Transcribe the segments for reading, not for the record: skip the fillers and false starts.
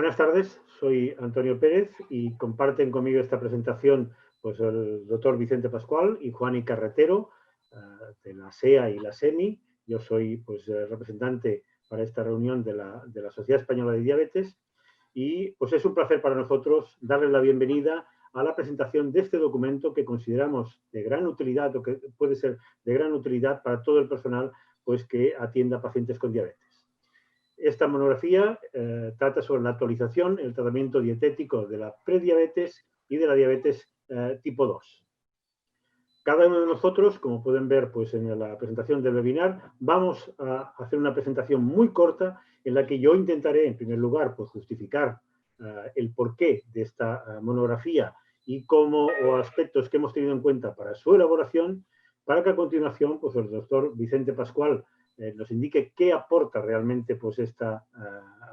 Buenas tardes, soy Antonio Pérez y comparten conmigo esta presentación pues, el doctor Vicente Pascual y Juani Carretero de la SEA y la SEMI. Yo soy pues, representante para esta reunión de la Sociedad Española de Diabetes y pues, es un placer para nosotros darles la bienvenida a la presentación de este documento que consideramos de gran utilidad o que puede ser de gran utilidad para todo el personal pues, que atienda a pacientes con diabetes. Esta monografía trata sobre la actualización, el tratamiento dietético de la prediabetes y de la diabetes tipo 2. Cada uno de nosotros, como pueden ver pues, en la presentación del webinar, vamos a hacer una presentación muy corta en la que yo intentaré, en primer lugar, pues, justificar el porqué de esta monografía y cómo o aspectos que hemos tenido en cuenta para su elaboración, para que a continuación pues, el doctor Vicente Pascual nos indique qué aporta realmente pues, esta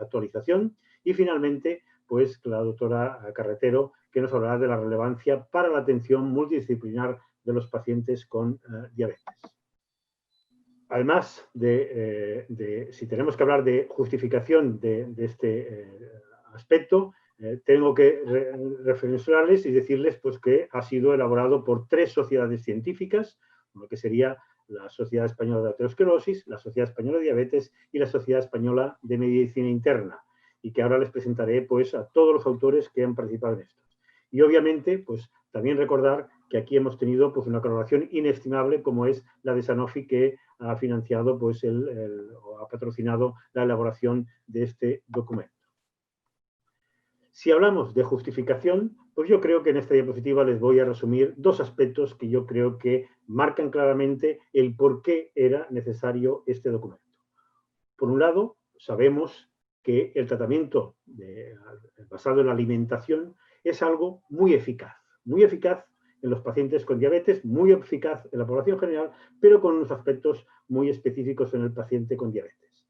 actualización y finalmente pues, la doctora Carretero que nos hablará de la relevancia para la atención multidisciplinar de los pacientes con diabetes. Además si tenemos que hablar de justificación de este aspecto, tengo que referenciarles y decirles pues, que ha sido elaborado por 3 sociedades científicas, lo que sería la Sociedad Española de Aterosclerosis, la Sociedad Española de Diabetes y la Sociedad Española de Medicina Interna, y que ahora les presentaré pues, a todos los autores que han participado en esto. Y obviamente, pues también recordar que aquí hemos tenido pues, una colaboración inestimable como es la de Sanofi, que ha financiado pues, o ha patrocinado la elaboración de este documento. Si hablamos de justificación, pues yo creo que en esta diapositiva les voy a resumir 2 aspectos que yo creo que marcan claramente el por qué era necesario este documento. Por un lado, sabemos que el tratamiento basado en la alimentación es algo muy eficaz en los pacientes con diabetes, muy eficaz en la población general, pero con unos aspectos muy específicos en el paciente con diabetes.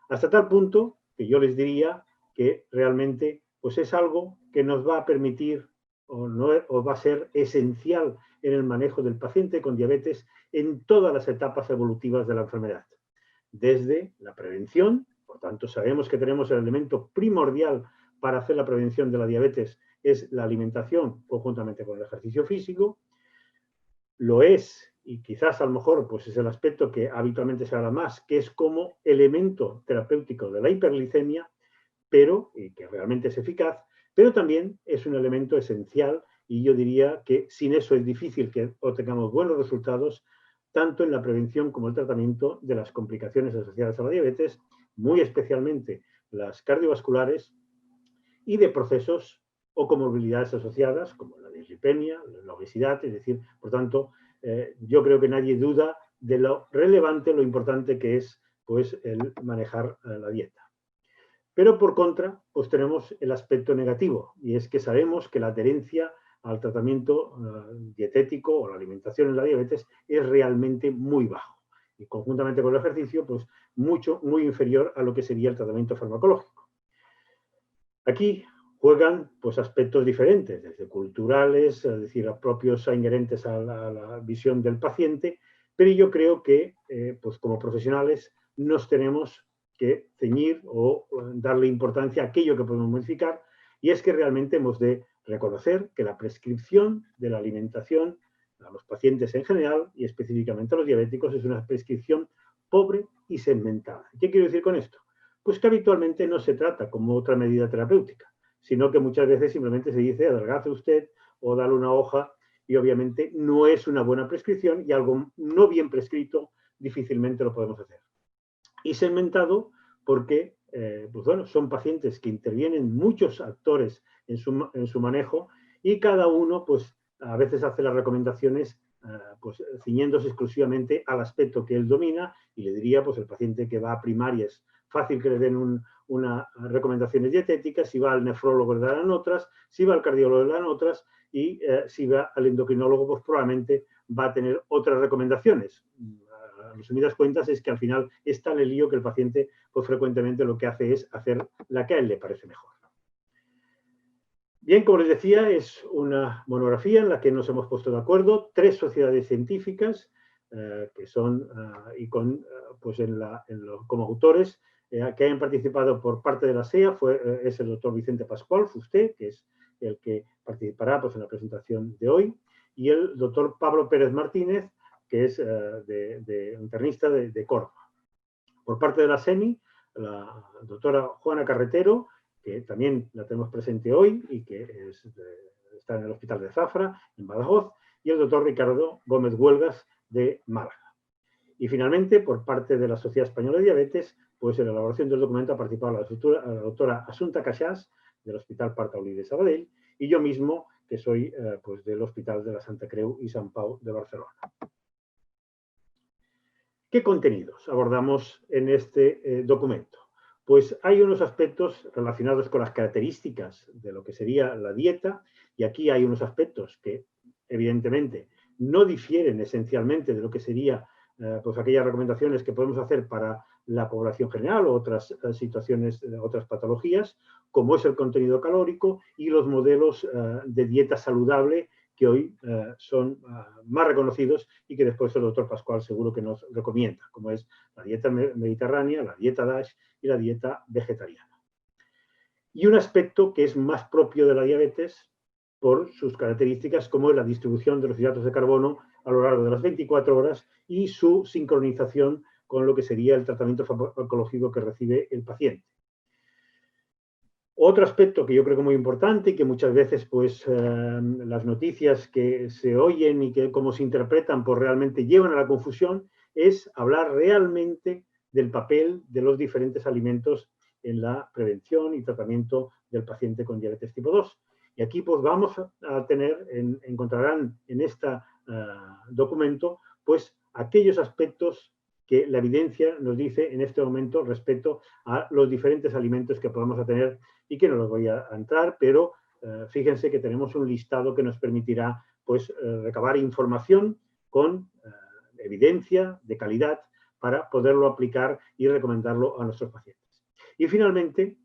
Hasta tal punto que yo les diría que realmente pues es algo que nos va a permitir o va a ser esencial en el manejo del paciente con diabetes en todas las etapas evolutivas de la enfermedad. Desde la prevención, por tanto sabemos que tenemos el elemento primordial para hacer la prevención de la diabetes es la alimentación conjuntamente con el ejercicio físico. Lo es, y quizás a lo mejor pues es el aspecto que habitualmente se habla más, que es como elemento terapéutico de la hiperglicemia, pero que realmente es eficaz, pero también es un elemento esencial y yo diría que sin eso es difícil que obtengamos buenos resultados tanto en la prevención como el tratamiento de las complicaciones asociadas a la diabetes, muy especialmente las cardiovasculares y de procesos o comorbilidades asociadas como la dislipemia, la obesidad, es decir, por tanto, yo creo que nadie duda de lo relevante, lo importante que es pues, el manejar la dieta. Pero por contra, pues tenemos el aspecto negativo, y es que sabemos que la adherencia al tratamiento dietético o la alimentación en la diabetes es realmente muy bajo. Y conjuntamente con el ejercicio, pues muy inferior a lo que sería el tratamiento farmacológico. Aquí juegan pues, aspectos diferentes, desde culturales, es decir, propios inherentes a la visión del paciente, pero yo creo que pues, como profesionales nos tenemos que ceñir o darle importancia a aquello que podemos modificar, y es que realmente hemos de reconocer que la prescripción de la alimentación a los pacientes en general y específicamente a los diabéticos es una prescripción pobre y segmentada. ¿Qué quiero decir con esto? Pues que habitualmente no se trata como otra medida terapéutica, sino que muchas veces simplemente se dice adelgace usted o dale una hoja y obviamente no es una buena prescripción y algo no bien prescrito difícilmente lo podemos hacer. Y segmentado porque pues bueno, son pacientes que intervienen muchos actores en su manejo y cada uno pues a veces hace las recomendaciones pues ciñéndose exclusivamente al aspecto que él domina y le diría pues el paciente que va a primaria es fácil que le den unas recomendaciones dietéticas, si va al nefrólogo le darán otras, si va al cardiólogo le darán otras y si va al endocrinólogo pues probablemente va a tener otras recomendaciones. En resumidas cuentas es que al final es tal el lío que el paciente pues frecuentemente lo que hace es hacer la que a él le parece mejor. Bien, como les decía, es una monografía en la que nos hemos puesto de acuerdo 3 sociedades científicas que son y con, pues como autores que hayan participado por parte de la SEA es el doctor Vicente Pascual Fusté, que es el que participará pues, en la presentación de hoy, y el doctor Pablo Pérez Martínez, que es internista de Córdoba. Por parte de la SEMI, la doctora Juana Carretero, que también la tenemos presente hoy y que está en el Hospital de Zafra, en Badajoz, y el doctor Ricardo Gómez Huelgas, de Málaga. Y finalmente, por parte de la Sociedad Española de Diabetes, pues en la elaboración del documento ha participado la doctora Assumpta Caixas, del Hospital Partaulí de Sabadell, y yo mismo, que soy pues del Hospital de la Santa Creu y Sant Pau de Barcelona. ¿Qué contenidos abordamos en este documento? Pues hay unos aspectos relacionados con las características de lo que sería la dieta, y aquí hay unos aspectos que, evidentemente, no difieren esencialmente de lo que sería pues aquellas recomendaciones que podemos hacer para la población general o otras situaciones, otras patologías, como es el contenido calórico y los modelos de dieta saludable que hoy son más reconocidos y que después el doctor Pascual seguro que nos recomienda, como es la dieta mediterránea, la dieta DASH y la dieta vegetariana. Y un aspecto que es más propio de la diabetes por sus características, como es la distribución de los hidratos de carbono a lo largo de las 24 horas y su sincronización con lo que sería el tratamiento farmacológico que recibe el paciente. Otro aspecto que yo creo que es muy importante y que muchas veces pues, las noticias que se oyen y que cómo se interpretan pues realmente llevan a la confusión es hablar realmente del papel de los diferentes alimentos en la prevención y tratamiento del paciente con diabetes tipo 2. Y aquí pues vamos a tener, encontrarán en este documento pues aquellos aspectos que la evidencia nos dice en este momento respecto a los diferentes alimentos que podemos tener y que no los voy a entrar, pero fíjense que tenemos un listado que nos permitirá pues, recabar información con evidencia de calidad para poderlo aplicar y recomendarlo a nuestros pacientes. Y finalmente,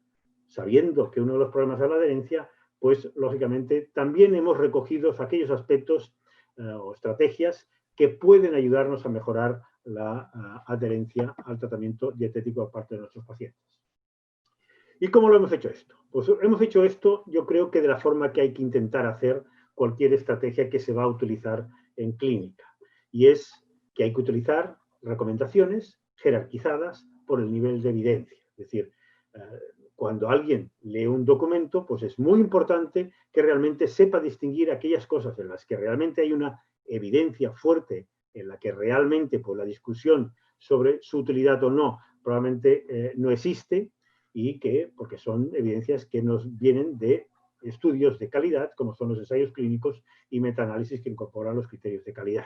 sabiendo que uno de los problemas es la adherencia, pues lógicamente también hemos recogido aquellos aspectos o estrategias que pueden ayudarnos a mejorar la adherencia al tratamiento dietético por parte de nuestros pacientes. ¿Y cómo lo hemos hecho esto? Pues hemos hecho esto, yo creo que de la forma que hay que intentar hacer cualquier estrategia que se va a utilizar en clínica. Y es que hay que utilizar recomendaciones jerarquizadas por el nivel de evidencia. Es decir, cuando alguien lee un documento, pues es muy importante que realmente sepa distinguir aquellas cosas en las que realmente hay una evidencia fuerte, en la que realmente pues, la discusión sobre su utilidad o no probablemente no existe, y que, porque son evidencias que nos vienen de estudios de calidad, como son los ensayos clínicos y metaanálisis que incorporan los criterios de calidad.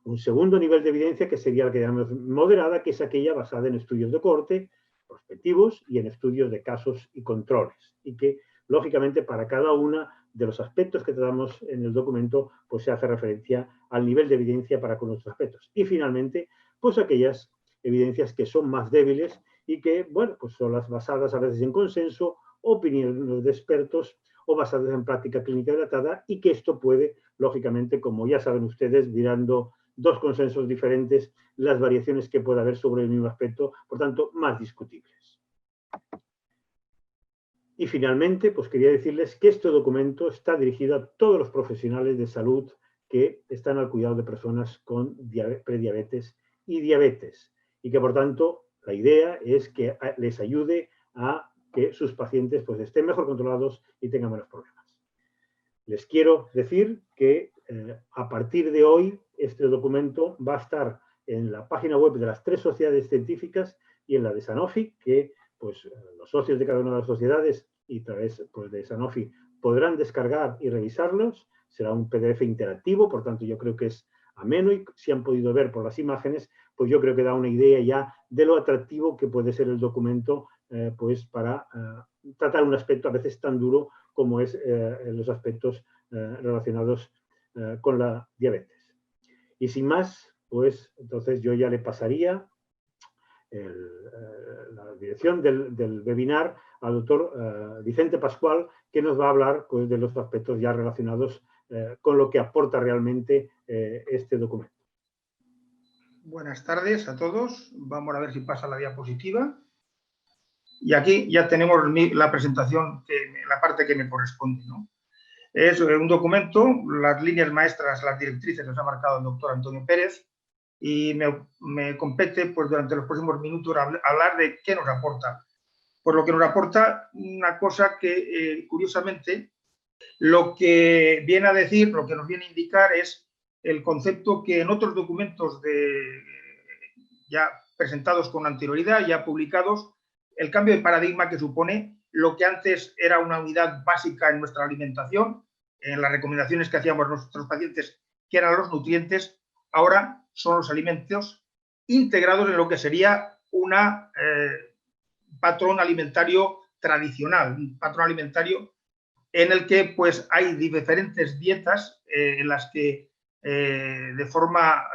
Un segundo nivel de evidencia que sería la que llamamos moderada, que es aquella basada en estudios de cohorte, prospectivos y en estudios de casos y controles, y que, lógicamente, para cada uno de los aspectos que tratamos en el documento, pues se hace referencia al nivel de evidencia para con nuestros aspectos. Y finalmente, pues aquellas evidencias que son más débiles y que, bueno, pues son las basadas a veces en consenso, opiniones de expertos o basadas en práctica clínica dilatada, y que esto puede, lógicamente, como ya saben ustedes, mirando dos consensos diferentes, las variaciones que pueda haber sobre el mismo aspecto, por tanto, más discutibles. Y finalmente, pues quería decirles que este documento está dirigido a todos los profesionales de salud que están al cuidado de personas con prediabetes y diabetes, y que, por tanto, la idea es que les ayude a que sus pacientes pues, estén mejor controlados y tengan menos problemas. Les quiero decir que a partir de hoy este documento va a estar en la página web de las 3 sociedades científicas y en la de Sanofi, que pues, los socios de cada una de las sociedades y a través pues, de Sanofi podrán descargar y revisarlos. Será un PDF interactivo, por tanto yo creo que es ameno, y si han podido ver por las imágenes, pues yo creo que da una idea ya de lo atractivo que puede ser el documento pues para tratar un aspecto a veces tan duro como es los aspectos relacionados con la diabetes. Y sin más, pues entonces yo ya le pasaría la dirección del webinar al doctor Vicente Pascual, que nos va a hablar pues, de los aspectos ya relacionados con lo que aporta realmente este documento. Buenas tardes a todos. Vamos a ver si pasa la diapositiva. Y aquí ya tenemos la presentación, la parte que me corresponde, ¿no? Es un documento, las líneas maestras, las directrices las ha marcado el doctor Antonio Pérez, y me compete, pues, durante los próximos minutos hablar de qué nos aporta. Pues lo que nos aporta una cosa que, curiosamente, lo que viene a decir, lo que nos viene a indicar es el concepto que en otros documentos ya presentados con anterioridad, ya publicados, el cambio de paradigma que supone lo que antes era una unidad básica en nuestra alimentación, en las recomendaciones que hacíamos a nuestros pacientes, que eran los nutrientes, ahora son los alimentos integrados en lo que sería un patrón alimentario tradicional, un patrón alimentario en el que, pues, hay diferentes dietas en las que de forma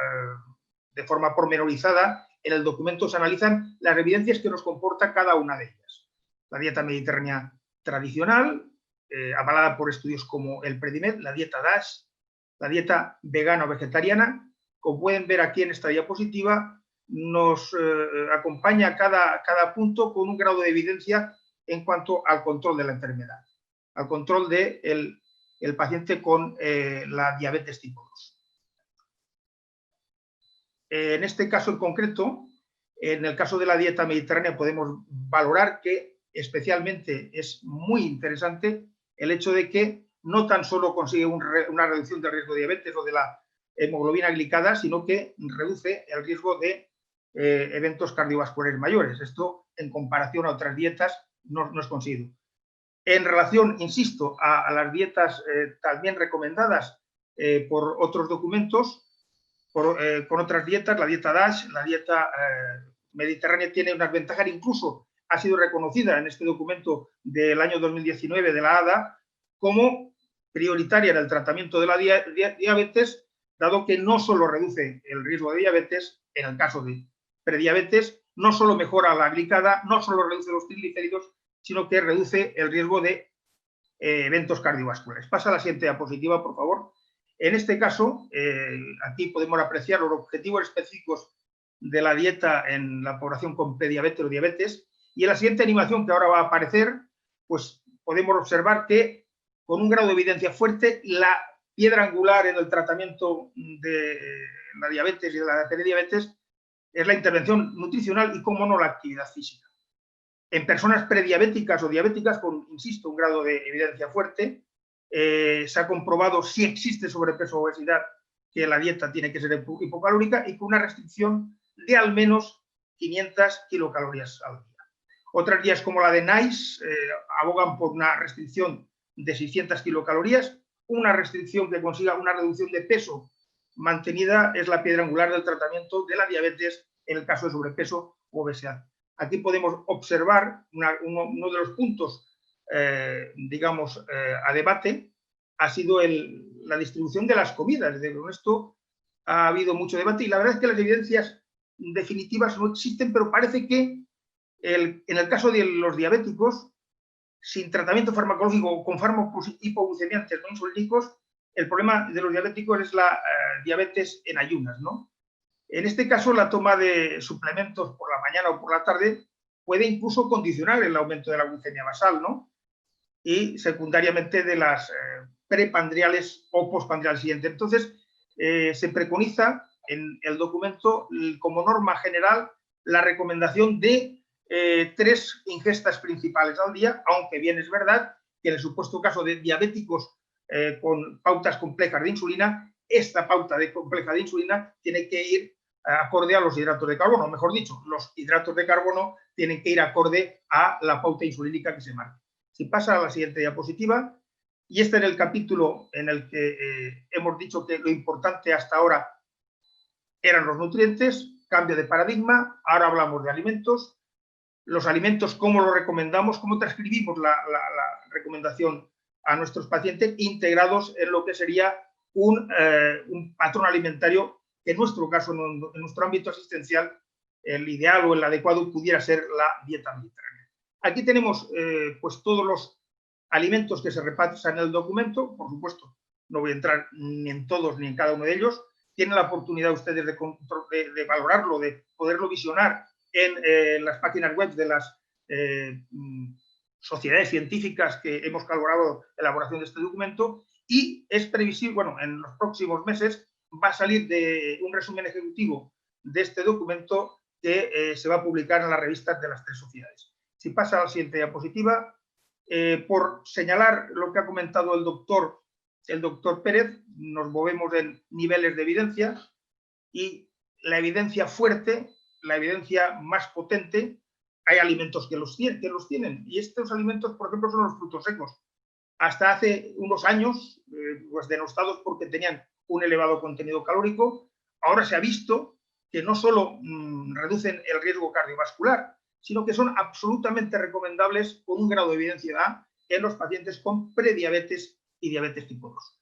pormenorizada en el documento se analizan las evidencias que nos comporta cada una de ellas. La dieta mediterránea tradicional, avalada por estudios como el Predimed, la dieta DASH, la dieta vegana o vegetariana. Como pueden ver aquí en esta diapositiva, nos acompaña cada punto con un grado de evidencia en cuanto al control de la enfermedad, al control del paciente con la diabetes tipo 2. En este caso en concreto, en el caso de la dieta mediterránea, podemos valorar que especialmente es muy interesante el hecho de que no tan solo consigue una reducción del riesgo de diabetes o de la hemoglobina glicada, sino que reduce el riesgo de eventos cardiovasculares mayores. Esto, en comparación a otras dietas, no es conseguido. En relación, insisto, a las dietas también recomendadas por otros documentos, con otras dietas, la dieta DASH, la dieta mediterránea tiene unas ventajas, incluso ha sido reconocida en este documento del año 2019 de la ADA como prioritaria en el tratamiento de la diabetes, dado que no solo reduce el riesgo de diabetes, en el caso de prediabetes, no solo mejora la glicada, no solo reduce los triglicéridos, sino que reduce el riesgo de eventos cardiovasculares. Pasa a la siguiente diapositiva, por favor. En este caso, aquí podemos apreciar los objetivos específicos de la dieta en la población con prediabetes o diabetes, y en la siguiente animación que ahora va a aparecer, pues podemos observar que con un grado de evidencia fuerte, la piedra angular en el tratamiento de la diabetes y de la prediabetes es la intervención nutricional y, cómo no, la actividad física. En personas prediabéticas o diabéticas con, insisto, un grado de evidencia fuerte, se ha comprobado, si existe sobrepeso o obesidad, que la dieta tiene que ser hipocalórica y con una restricción de al menos 500 kilocalorías al día. Otras guías como la de NICE abogan por una restricción de 600 kilocalorías. Una restricción que consiga una reducción de peso mantenida es la piedra angular del tratamiento de la diabetes en el caso de sobrepeso u obesidad. Aquí podemos observar uno de los puntos, digamos, a debate, ha sido la distribución de las comidas. Con esto ha habido mucho debate y la verdad es que las evidencias definitivas no existen, pero parece que en el caso de los diabéticos, sin tratamiento farmacológico o con fármacos hipoglucemiantes no insulínicos, el problema de los diabéticos es la diabetes en ayunas, ¿no? En este caso, la toma de suplementos por la mañana o por la tarde puede incluso condicionar el aumento de la glucemia basal, ¿no? Y secundariamente de las prepandriales o postpandriales siguientes. Entonces, se preconiza en el documento, como norma general, la recomendación de 3 ingestas principales al día, aunque bien es verdad que en el supuesto caso de diabéticos con pautas complejas de insulina, esta pauta compleja de insulina tiene que ir acorde a los hidratos de carbono, mejor dicho, los hidratos de carbono tienen que ir acorde a la pauta insulínica que se marca. Si pasa a la siguiente diapositiva, y este era el capítulo en el que hemos dicho que lo importante hasta ahora eran los nutrientes, cambio de paradigma, ahora hablamos de alimentos. Los alimentos, cómo los recomendamos, cómo transcribimos la recomendación a nuestros pacientes, integrados en lo que sería un patrón alimentario que en nuestro caso, en nuestro ámbito asistencial, el ideal o el adecuado pudiera ser la dieta mediterránea. Aquí tenemos pues todos los alimentos que se repasan en el documento. Por supuesto, no voy a entrar ni en todos ni en cada uno de ellos. Tienen la oportunidad ustedes de valorarlo, de poderlo visionar en las páginas web de las sociedades científicas que hemos colaborado en la elaboración de este documento, y es previsible, bueno, en los próximos meses va a salir un resumen ejecutivo de este documento que se va a publicar en las revistas de las 3 sociedades. Si pasa a la siguiente diapositiva, por señalar lo que ha comentado el doctor Pérez, nos movemos en niveles de evidencia, y la evidencia fuerte, la evidencia más potente, hay alimentos que los tienen, y estos alimentos, por ejemplo, son los frutos secos. Hasta hace unos años, pues denostados porque tenían un elevado contenido calórico, ahora se ha visto que no solo reducen el riesgo cardiovascular, sino que son absolutamente recomendables con un grado de evidencia en los pacientes con prediabetes y diabetes tipo 2.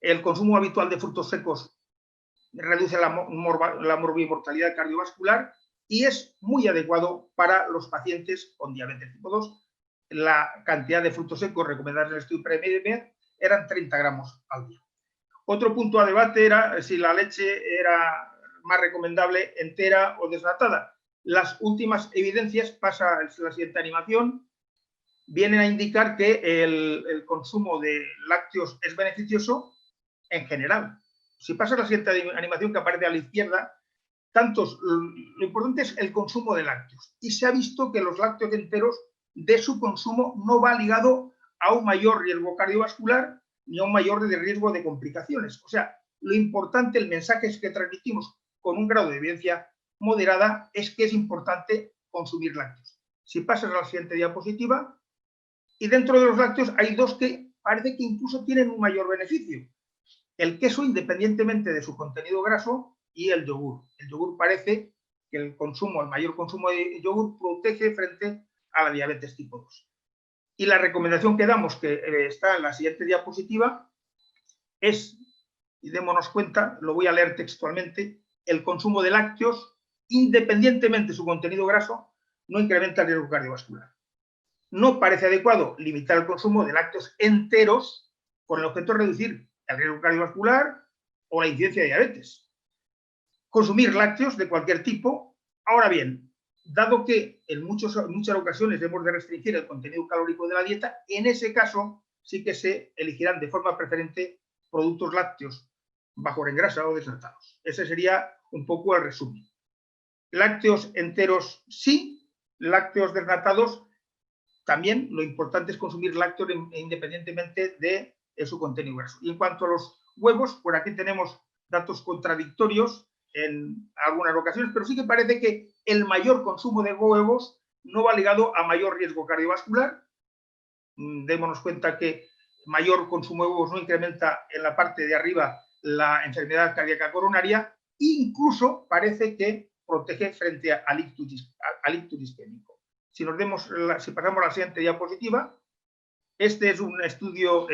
El consumo habitual de frutos secos reduce la morbimortalidad cardiovascular y es muy adecuado para los pacientes con diabetes tipo 2. La cantidad de frutos secos recomendados en el estudio PREMED eran 30 gramos al día. Otro punto a debate era si la leche era más recomendable entera o desnatada. Las últimas evidencias, pasa a la siguiente animación, vienen a indicar que el consumo de lácteos es beneficioso en general. Si pasa a la siguiente animación que aparece a la izquierda, lo importante es el consumo de lácteos. Y se ha visto que los lácteos enteros, de su consumo, no va ligado a un mayor riesgo cardiovascular ni a un mayor riesgo de complicaciones. O sea, lo importante, el mensaje es que transmitimos con un grado de evidencia moderada, es que es importante consumir lácteos. Si pasas a la siguiente diapositiva, y dentro de los lácteos hay 2 que parece que incluso tienen un mayor beneficio. El queso, independientemente de su contenido graso, y el yogur. El yogur parece que el mayor consumo de yogur protege frente a la diabetes tipo 2. Y la recomendación que damos, que está en la siguiente diapositiva, es, y démonos cuenta, lo voy a leer textualmente, el consumo de lácteos, independientemente de su contenido graso, no incrementa el riesgo cardiovascular. No parece adecuado limitar el consumo de lácteos enteros con el objeto de reducir el riesgo cardiovascular o la incidencia de diabetes. Consumir lácteos de cualquier tipo. Ahora bien, dado que en muchas ocasiones debemos de restringir el contenido calórico de la dieta, en ese caso sí que se elegirán de forma preferente productos lácteos bajos en grasa o desnatados. Ese sería un poco el resumen. Lácteos enteros sí, lácteos desnatados también. Lo importante es consumir lácteos independientemente de su contenido graso. Y en cuanto a los huevos, por aquí tenemos datos contradictorios en algunas ocasiones, pero sí que parece que el mayor consumo de huevos no va ligado a mayor riesgo cardiovascular. Démonos cuenta que mayor consumo de huevos no incrementa en la parte de arriba la enfermedad cardíaca coronaria, e incluso parece que protege frente al ictus isquémico. Si pasamos a la siguiente diapositiva, este es un estudio,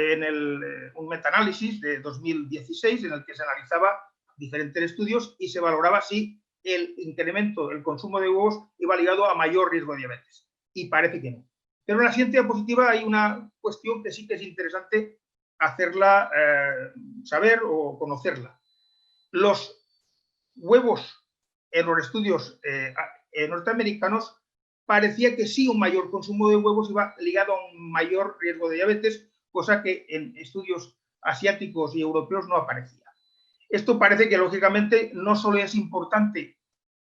un metaanálisis de 2016 en el que se analizaba diferentes estudios y se valoraba si el incremento del consumo de huevos iba ligado a mayor riesgo de diabetes. Y parece que no. Pero en la siguiente diapositiva hay una cuestión que sí que es interesante hacerla saber o conocerla. Los huevos en los estudios norteamericanos parecía que sí un mayor consumo de huevos iba ligado a un mayor riesgo de diabetes, cosa que en estudios asiáticos y europeos no aparecía. Esto parece que, lógicamente, no solo es importante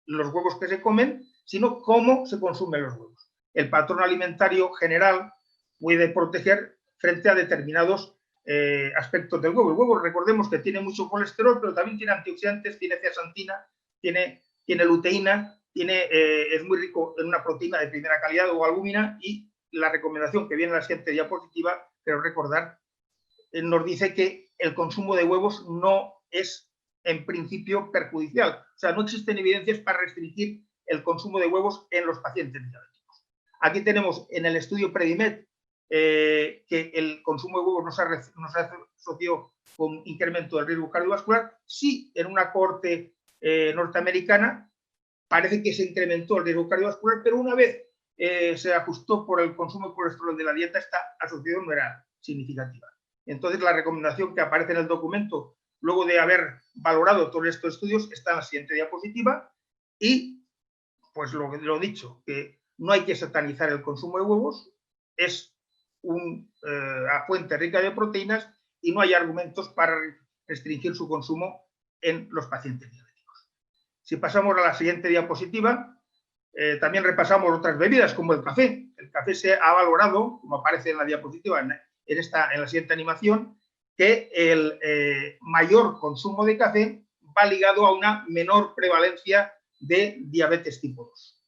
los huevos que se comen, sino cómo se consumen los huevos. El patrón alimentario general puede proteger frente a determinados aspectos del huevo. El huevo, recordemos que tiene mucho colesterol, pero también tiene antioxidantes, tiene zeaxantina, tiene luteína, es muy rico en una proteína de primera calidad o albúmina, y la recomendación que viene en la siguiente diapositiva, pero recordar, nos dice que el consumo de huevos no es en principio perjudicial. O sea, no existen evidencias para restringir el consumo de huevos en los pacientes diabéticos. Aquí tenemos en el estudio PREDIMED que el consumo de huevos no se asoció con incremento del riesgo cardiovascular. Sí, en una cohorte norteamericana parece que se incrementó el riesgo cardiovascular, pero una vez se ajustó por el consumo de colesterol de la dieta, esta asociación no era significativa. Entonces, la recomendación que aparece en el documento, luego de haber valorado todos estos estudios, está en la siguiente diapositiva. Y, pues lo dicho, que no hay que satanizar el consumo de huevos, es una fuente rica de proteínas y no hay argumentos para restringir su consumo en los pacientes diabéticos. Si pasamos a la siguiente diapositiva, también repasamos otras bebidas como el café. El café se ha valorado, como aparece en la diapositiva, en la siguiente animación, que el mayor consumo de café va ligado a una menor prevalencia de diabetes tipo 2.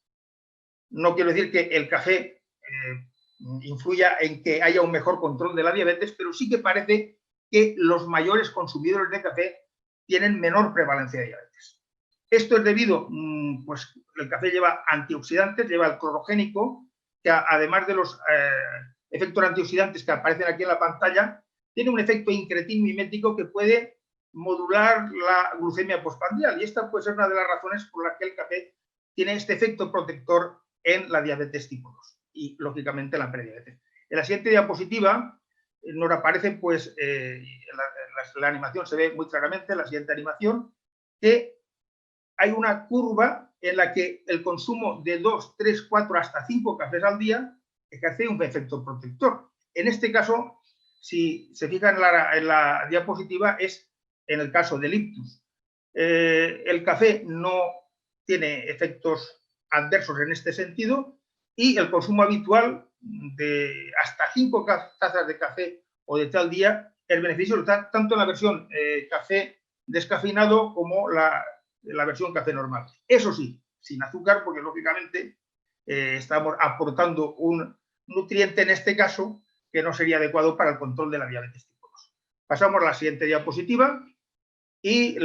No quiero decir que el café influya en que haya un mejor control de la diabetes, pero sí que parece que los mayores consumidores de café tienen menor prevalencia de diabetes. Esto es debido, pues el café lleva antioxidantes, lleva el clorogénico, que además de los efectos antioxidantes que aparecen aquí en la pantalla, tiene un efecto incretino mimético que puede modular la glucemia postprandial, y esta puede ser una de las razones por las que el café tiene este efecto protector en la diabetes tipo 2 y, lógicamente, en la prediabetes. En la siguiente diapositiva nos aparece, pues, la animación se ve muy claramente, en la siguiente animación, que hay una curva en la que el consumo de 2, 3, 4, hasta 5 cafés al día ejerce un efecto protector. En este caso, si se fijan en la diapositiva, es en el caso del ictus. El café no tiene efectos adversos en este sentido y el consumo habitual de hasta 5 tazas de café o de té al día es beneficioso tanto en la versión café descafeinado como la versión café normal. Eso sí, sin azúcar, porque lógicamente estamos aportando un nutriente en este caso que no sería adecuado para el control de la diabetes tipo 2. Pasamos a la siguiente diapositiva y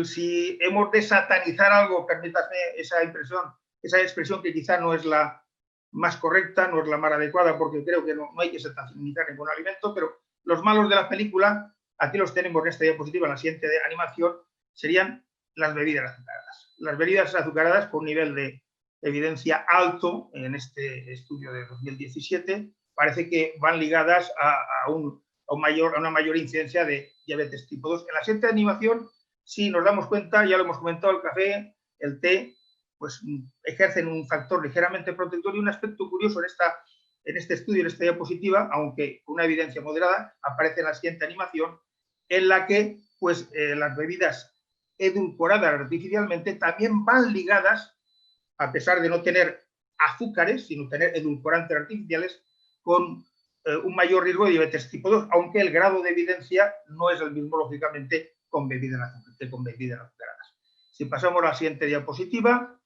si hemos de satanizar algo, permítanme esa expresión que quizá no es la más correcta, no es la más adecuada, porque creo que no hay que satanizar ningún alimento, pero los malos de la película, aquí los tenemos en esta diapositiva, en la siguiente animación, serían las bebidas azucaradas. Las bebidas azucaradas con un nivel de evidencia alto en este estudio de 2017, parece que van ligadas a una mayor incidencia de diabetes tipo 2. En la siguiente animación, si nos damos cuenta, ya lo hemos comentado, el café, el té, pues ejercen un factor ligeramente protector, y un aspecto curioso en este estudio, en esta diapositiva, aunque con una evidencia moderada, aparece en la siguiente animación, en la que pues, las bebidas edulcoradas artificialmente también van ligadas, a pesar de no tener azúcares, sino tener edulcorantes artificiales, con un mayor riesgo de diabetes tipo 2, aunque el grado de evidencia no es el mismo, lógicamente, con bebidas azucaradas. Si pasamos a la siguiente diapositiva,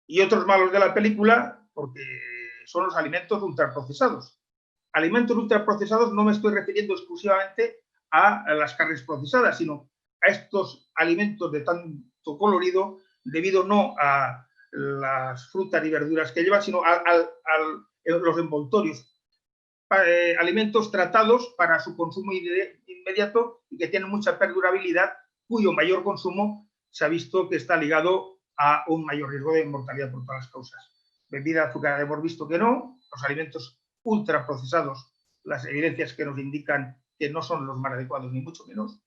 y otros malos de la película, porque son los alimentos ultraprocesados. Alimentos ultraprocesados no me estoy refiriendo exclusivamente a las carnes procesadas, sino a estos alimentos de tanto colorido, debido no a las frutas y verduras que llevan, sino a los envoltorios. Alimentos tratados para su consumo inmediato y que tienen mucha perdurabilidad, cuyo mayor consumo se ha visto que está ligado a un mayor riesgo de mortalidad por todas las causas. Bebida azucarada hemos visto que no, los alimentos ultraprocesados, las evidencias que nos indican que no son los más adecuados, ni mucho menos.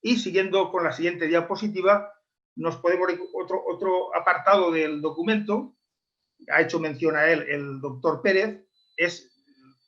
Y siguiendo con la siguiente diapositiva, nos podemos ver otro apartado del documento, ha hecho mención a él el doctor Pérez, es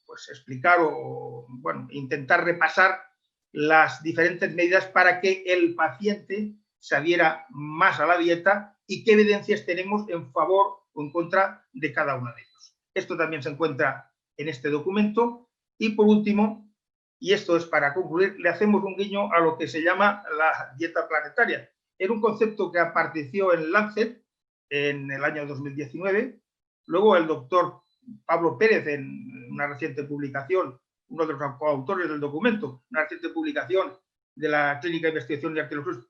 pues, explicar o bueno, intentar repasar las diferentes medidas para que el paciente se adhiera más a la dieta y qué evidencias tenemos en favor o en contra de cada uno de ellos. Esto también se encuentra en este documento. Y por último, y esto es para concluir, le hacemos un guiño a lo que se llama la dieta planetaria. Era un concepto que apareció en Lancet en el año 2019. Luego el doctor Pablo Pérez, en una reciente publicación, uno de los coautores del documento, una reciente publicación de la Clínica de Investigación de Arqueología,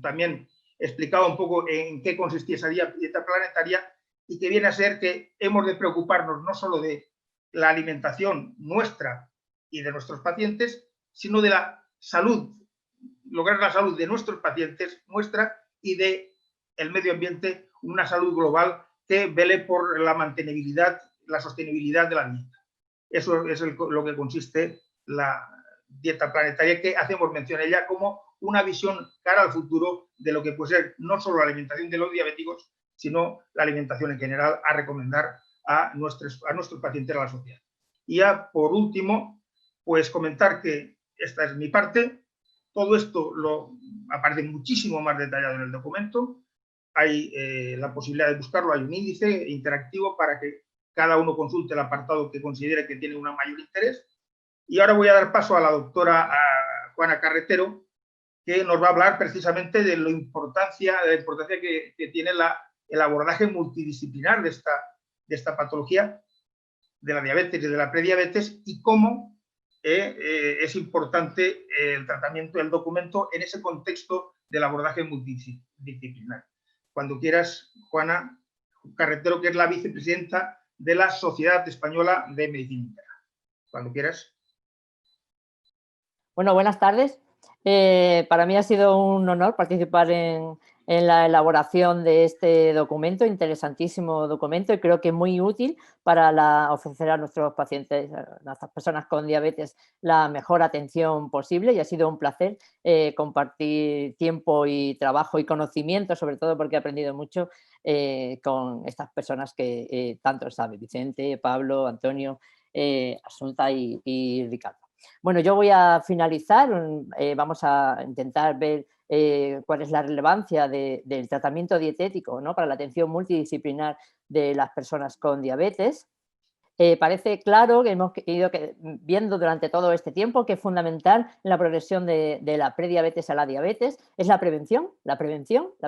también explicaba un poco en qué consistía esa dieta planetaria, y que viene a ser que hemos de preocuparnos no solo de la alimentación nuestra y de nuestros pacientes, sino de la salud, lograr la salud de nuestros pacientes, nuestra y del medio ambiente, una salud global que vele por la mantenibilidad, la sostenibilidad de la dieta. Eso es lo que consiste la dieta planetaria, que hacemos mención a ella como una visión cara al futuro de lo que puede ser no solo la alimentación de los diabéticos, sino la alimentación en general a recomendar a nuestros pacientes, a la sociedad. Y ya por último, pues comentar que esta es mi parte. Todo esto aparece muchísimo más detallado en el documento. Hay la posibilidad de buscarlo, hay un índice interactivo para que cada uno consulte el apartado que considere que tiene un mayor interés. Y ahora voy a dar paso a la doctora Juana Carretero, que nos va a hablar precisamente de la importancia que tiene el abordaje multidisciplinar de esta patología, de la diabetes y de la prediabetes, y cómo es importante el tratamiento del documento en ese contexto del abordaje multidisciplinar. Cuando quieras, Juana Carretero, que es la vicepresidenta de la Sociedad Española de Medicina Interna. Cuando quieras. Bueno, buenas tardes. Para mí ha sido un honor participar en la elaboración de este documento, interesantísimo documento, y creo que muy útil para ofrecer a nuestros pacientes, a nuestras personas con diabetes, la mejor atención posible, y ha sido un placer compartir tiempo y trabajo y conocimiento, sobre todo porque he aprendido mucho con estas personas que tanto saben, Vicente, Pablo, Antonio, Asunta y Ricardo. Bueno, yo voy a finalizar, vamos a intentar ver cuál es la relevancia del tratamiento dietético, ¿no?, para la atención multidisciplinar de las personas con diabetes. Parece claro que hemos ido viendo durante todo este tiempo que es fundamental en la progresión de la prediabetes a la diabetes es la prevención y la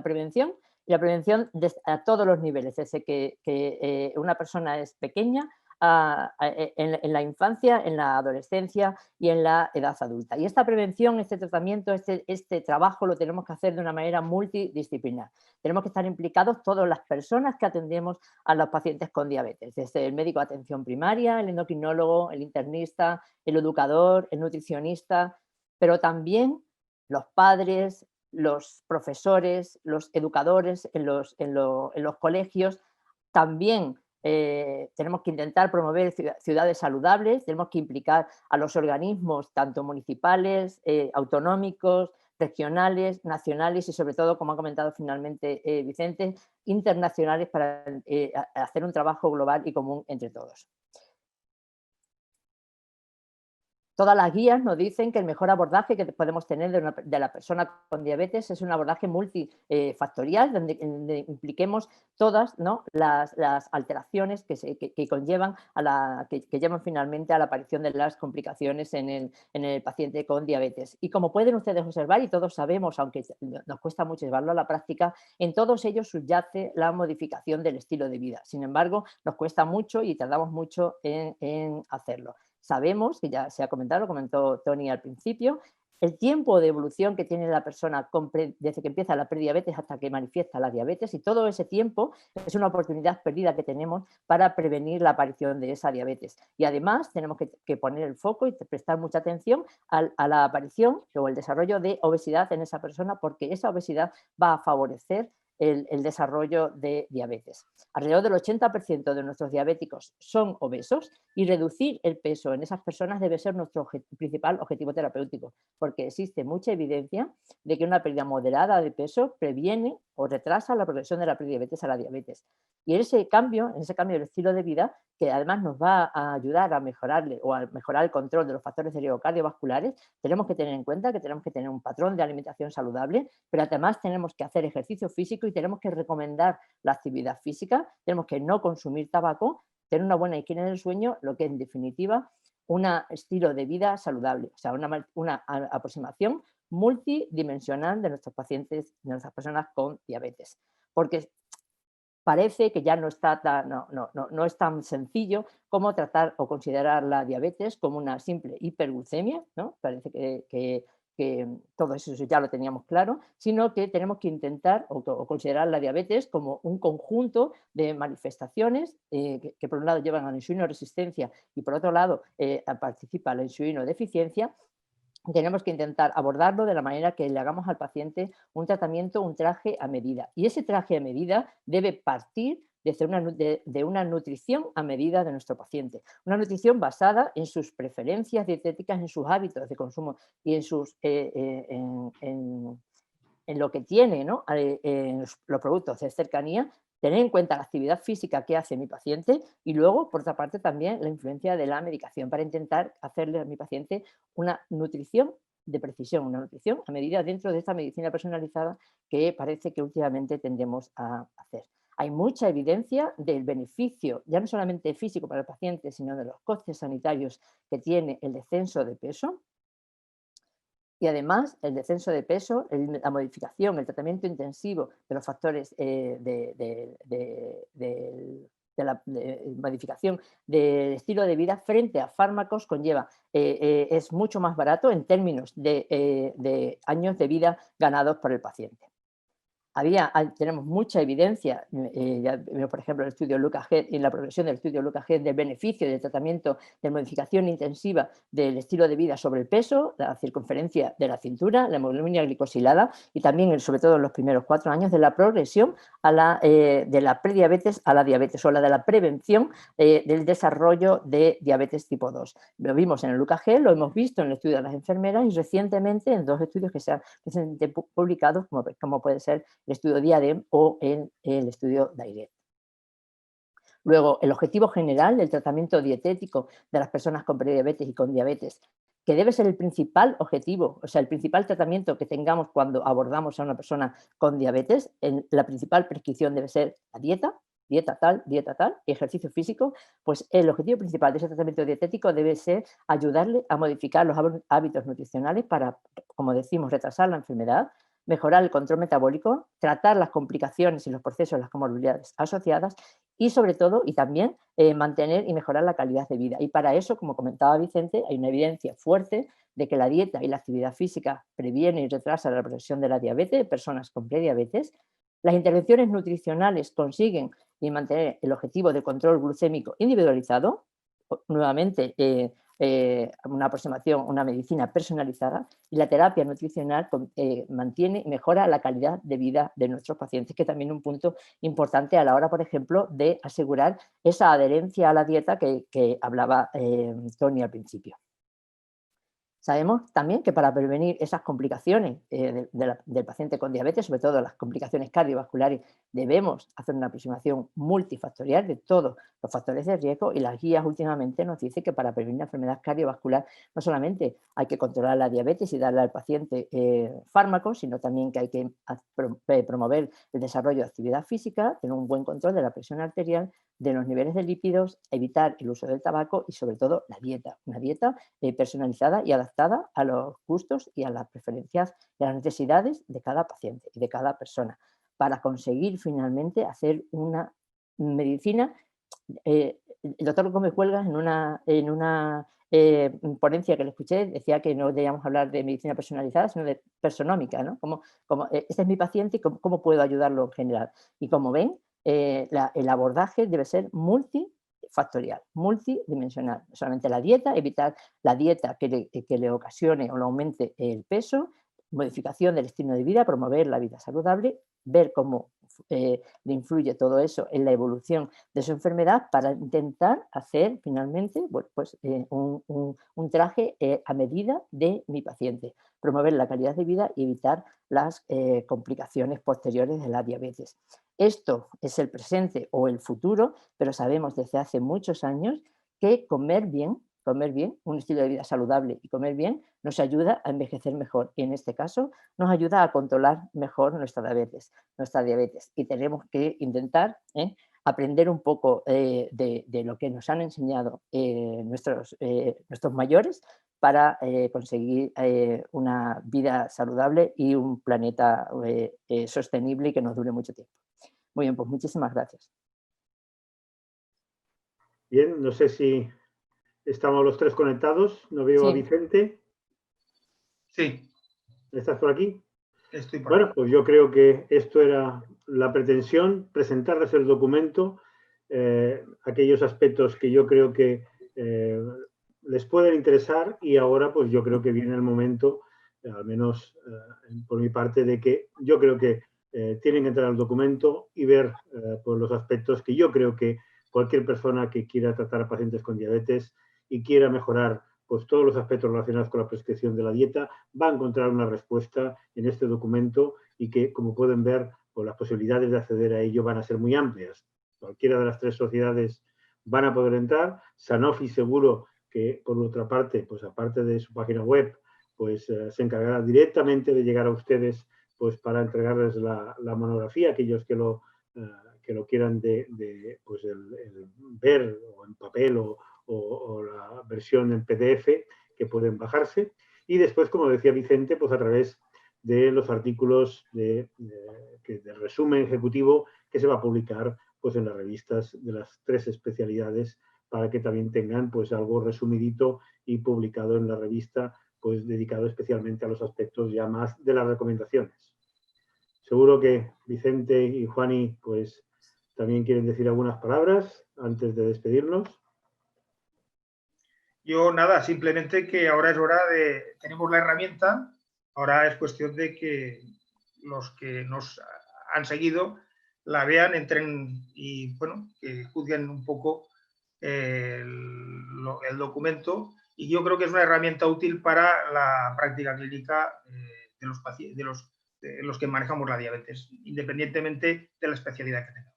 prevención a todos los niveles, desde que una persona es pequeña, en la infancia, en la adolescencia y en la edad adulta. Y esta prevención, este tratamiento, este trabajo lo tenemos que hacer de una manera multidisciplinar. Tenemos que estar implicados todas las personas que atendemos a los pacientes con diabetes, desde el médico de atención primaria, el endocrinólogo, el internista, el educador, el nutricionista, pero también los padres, los profesores, los educadores en los colegios. También tenemos que intentar promover ciudades saludables, tenemos que implicar a los organismos tanto municipales, autonómicos, regionales, nacionales y sobre todo, como ha comentado finalmente Vicente, internacionales para hacer un trabajo global y común entre todos. Todas las guías nos dicen que el mejor abordaje que podemos tener de la persona con diabetes es un abordaje multifactorial, donde impliquemos todas, ¿no?, las alteraciones que conllevan que llevan finalmente a la aparición de las complicaciones en el paciente con diabetes. Y como pueden ustedes observar, y todos sabemos, aunque nos cuesta mucho llevarlo a la práctica, en todos ellos subyace la modificación del estilo de vida. Sin embargo, nos cuesta mucho y tardamos mucho en hacerlo. Sabemos, que ya se ha comentado, lo comentó Tony al principio, el tiempo de evolución que tiene la persona desde que empieza la prediabetes hasta que manifiesta la diabetes, y todo ese tiempo es una oportunidad perdida que tenemos para prevenir la aparición de esa diabetes. Y además tenemos que poner el foco y prestar mucha atención a la aparición o el desarrollo de obesidad en esa persona, porque esa obesidad va a favorecer el desarrollo de diabetes. Alrededor del 80% de nuestros diabéticos son obesos y reducir el peso en esas personas debe ser nuestro principal objetivo terapéutico, porque existe mucha evidencia de que una pérdida moderada de peso previene o retrasa la progresión de la prediabetes a la diabetes. Y en ese cambio del estilo de vida, que además nos va a ayudar a mejorar el control de los factores cardiovasculares, tenemos que tener en cuenta que tenemos que tener un patrón de alimentación saludable, pero además tenemos que hacer ejercicio físico y tenemos que recomendar la actividad física, tenemos que no consumir tabaco, tener una buena higiene del sueño, lo que en definitiva un estilo de vida saludable, o sea, una aproximación multidimensional de nuestros pacientes, de nuestras personas con diabetes. Porque parece que ya no es tan sencillo como tratar o considerar la diabetes como una simple hiperglucemia, ¿no? Parece que todo eso ya lo teníamos claro, sino que tenemos que intentar o considerar la diabetes como un conjunto de manifestaciones que por un lado llevan a la insulinoresistencia y por otro lado participa la insulinodeficiencia. Tenemos que intentar abordarlo de la manera que le hagamos al paciente un tratamiento, un traje a medida. Y ese traje a medida debe partir de una nutrición a medida de nuestro paciente. Una nutrición basada en sus preferencias dietéticas, en sus hábitos de consumo y en lo que tiene, ¿no?, en los productos de cercanía, tener en cuenta la actividad física que hace mi paciente y luego, por otra parte, también la influencia de la medicación para intentar hacerle a mi paciente una nutrición de precisión, una nutrición a medida dentro de esta medicina personalizada que parece que últimamente tendemos a hacer. Hay mucha evidencia del beneficio, ya no solamente físico para el paciente, sino de los costes sanitarios que tiene el descenso de peso. Y además, el descenso de peso, la modificación, el tratamiento intensivo de los factores de la modificación del estilo de vida frente a fármacos conlleva, es mucho más barato en términos de años de vida ganados por el paciente. Tenemos mucha evidencia, por ejemplo, el estudio Lucas-Head y la progresión del estudio Lucas-Head del beneficio del tratamiento de modificación intensiva del estilo de vida sobre el peso, la circunferencia de la cintura, la hemoglobina glicosilada y también, sobre todo en los primeros 4 años, de la progresión de la prediabetes a la diabetes o la de la prevención del desarrollo de diabetes tipo 2. Lo vimos en el Lucas-Head, lo hemos visto en el estudio de las enfermeras y recientemente en 2 estudios que se han publicado, como puede ser el estudio DIADEM o el estudio DIRECT. Luego, el objetivo general del tratamiento dietético de las personas con prediabetes y con diabetes, que debe ser el principal objetivo, o sea, el principal tratamiento que tengamos cuando abordamos a una persona con diabetes, la principal prescripción debe ser la dieta tal, ejercicio físico, pues el objetivo principal de ese tratamiento dietético debe ser ayudarle a modificar los hábitos nutricionales para, como decimos, retrasar la enfermedad, mejorar el control metabólico, tratar las complicaciones y los procesos de las comorbilidades asociadas y sobre todo, y también mantener y mejorar la calidad de vida. Y para eso, como comentaba Vicente, hay una evidencia fuerte de que la dieta y la actividad física previene y retrasa la progresión de la diabetes de personas con prediabetes. Las intervenciones nutricionales consiguen mantener el objetivo de control glucémico individualizado, nuevamente una aproximación, una medicina personalizada, y la terapia nutricional mantiene y mejora la calidad de vida de nuestros pacientes, que también es un punto importante a la hora, por ejemplo, de asegurar esa adherencia a la dieta que hablaba Tony al principio. Sabemos también que para prevenir esas complicaciones del paciente con diabetes, sobre todo las complicaciones cardiovasculares, debemos hacer una aproximación multifactorial de todos los factores de riesgo y las guías últimamente nos dicen que para prevenir la enfermedad cardiovascular no solamente hay que controlar la diabetes y darle al paciente fármacos, sino también que hay que promover el desarrollo de actividad física, tener un buen control de la presión arterial, de los niveles de lípidos, evitar el uso del tabaco y sobre todo la dieta, una dieta personalizada y adaptada a los gustos y a las preferencias y a las necesidades de cada paciente y de cada persona, para conseguir finalmente hacer una medicina. El doctor Gómez Huelgas en una ponencia que le escuché decía que no debíamos hablar de medicina personalizada, sino de personómica, ¿no? Este es mi paciente y cómo puedo ayudarlo en general. Y como ven, el abordaje debe ser multifactorial, multidimensional. No solamente la dieta, evitar la dieta que le ocasione o le aumente el peso, modificación del estilo de vida, promover la vida saludable, ver cómo le influye todo eso en la evolución de su enfermedad para intentar hacer finalmente un traje a medida de mi paciente, promover la calidad de vida y evitar las complicaciones posteriores de la diabetes. Esto es el presente o el futuro, pero sabemos desde hace muchos años que comer bien, un estilo de vida saludable y comer bien nos ayuda a envejecer mejor y en este caso nos ayuda a controlar mejor nuestra diabetes y tenemos que intentar aprender un poco de lo que nos han enseñado nuestros mayores para conseguir una vida saludable y un planeta sostenible y que nos dure mucho tiempo. Muy bien, pues muchísimas gracias. Bien, no sé si estamos los tres conectados. No veo a Vicente. Sí. ¿Estás por aquí? Estoy por aquí. Bueno, pues yo creo que esto era la pretensión, presentarles el documento, aquellos aspectos que yo creo que les pueden interesar y ahora pues yo creo que viene el momento, al menos por mi parte, de que yo creo que tienen que entrar al documento y ver por los aspectos que yo creo que cualquier persona que quiera tratar a pacientes con diabetes y quiera mejorar pues todos los aspectos relacionados con la prescripción de la dieta va a encontrar una respuesta en este documento y que, como pueden ver, pues las posibilidades de acceder a ello van a ser muy amplias. Cualquiera de las 3 sociedades van a poder entrar. Sanofi seguro que, por otra parte, pues aparte de su página web, pues se encargará directamente de llegar a ustedes pues para entregarles la monografía, aquellos que lo quieran pues el ver o en papel o la versión en PDF que pueden bajarse. Y después, como decía Vicente, pues a través de los artículos de resumen ejecutivo que se va a publicar pues en las revistas de las 3 especialidades, para que también tengan pues algo resumidito y publicado en la revista, pues dedicado especialmente a los aspectos ya más de las recomendaciones. Seguro que Vicente y Juani pues también quieren decir algunas palabras antes de despedirnos. Yo nada, simplemente que ahora es hora de, tenemos la herramienta, ahora es cuestión de que los que nos han seguido la vean, entren y bueno, que juzguen un poco el documento, y yo creo que es una herramienta útil para la práctica clínica de los pacientes, de los que manejamos la diabetes, independientemente de la especialidad que tengamos.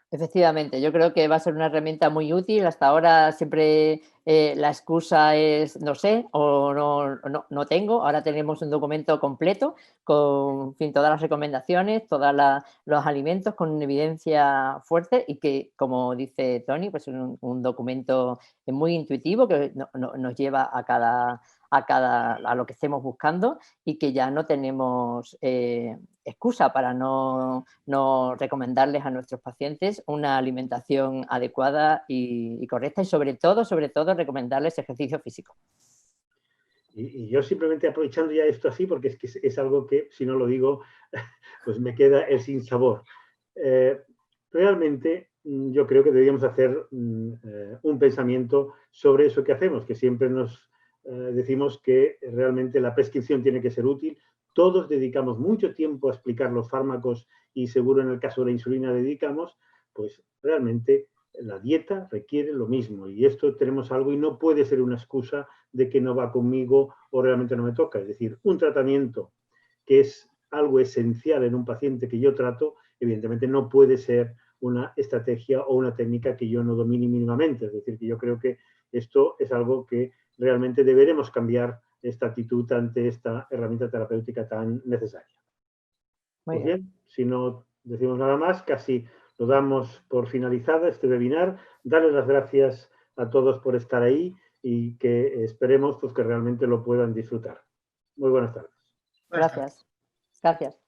Efectivamente, yo creo que va a ser una herramienta muy útil. Hasta ahora siempre la excusa es no sé o no tengo. Ahora tenemos un documento completo con, en fin, todas las recomendaciones, todos los alimentos con evidencia fuerte, y que, como dice Tony, pues es un documento muy intuitivo que nos lleva a lo que estemos buscando, y que ya no tenemos excusa para no recomendarles a nuestros pacientes una alimentación adecuada y correcta, y sobre todo recomendarles ejercicio físico. Y yo simplemente aprovechando ya esto así, porque es que es algo que si no lo digo pues me queda el sinsabor. Realmente yo creo que deberíamos hacer un pensamiento sobre eso que hacemos, que siempre nos decimos que realmente la prescripción tiene que ser útil. Todos dedicamos mucho tiempo a explicar los fármacos, y seguro en el caso de la insulina dedicamos, pues realmente la dieta requiere lo mismo, y esto tenemos algo, y no puede ser una excusa de que no va conmigo o realmente no me toca. Es decir, un tratamiento que es algo esencial en un paciente que yo trato, evidentemente no puede ser una estrategia o una técnica que yo no domine mínimamente. Es decir, que yo creo que esto es algo que realmente deberemos cambiar, esta actitud ante esta herramienta terapéutica tan necesaria. Pues bien, si no decimos nada más, casi lo damos por finalizada este webinar. Darles las gracias a todos por estar ahí, y que esperemos pues, que realmente lo puedan disfrutar. Muy buenas tardes. Gracias. Gracias.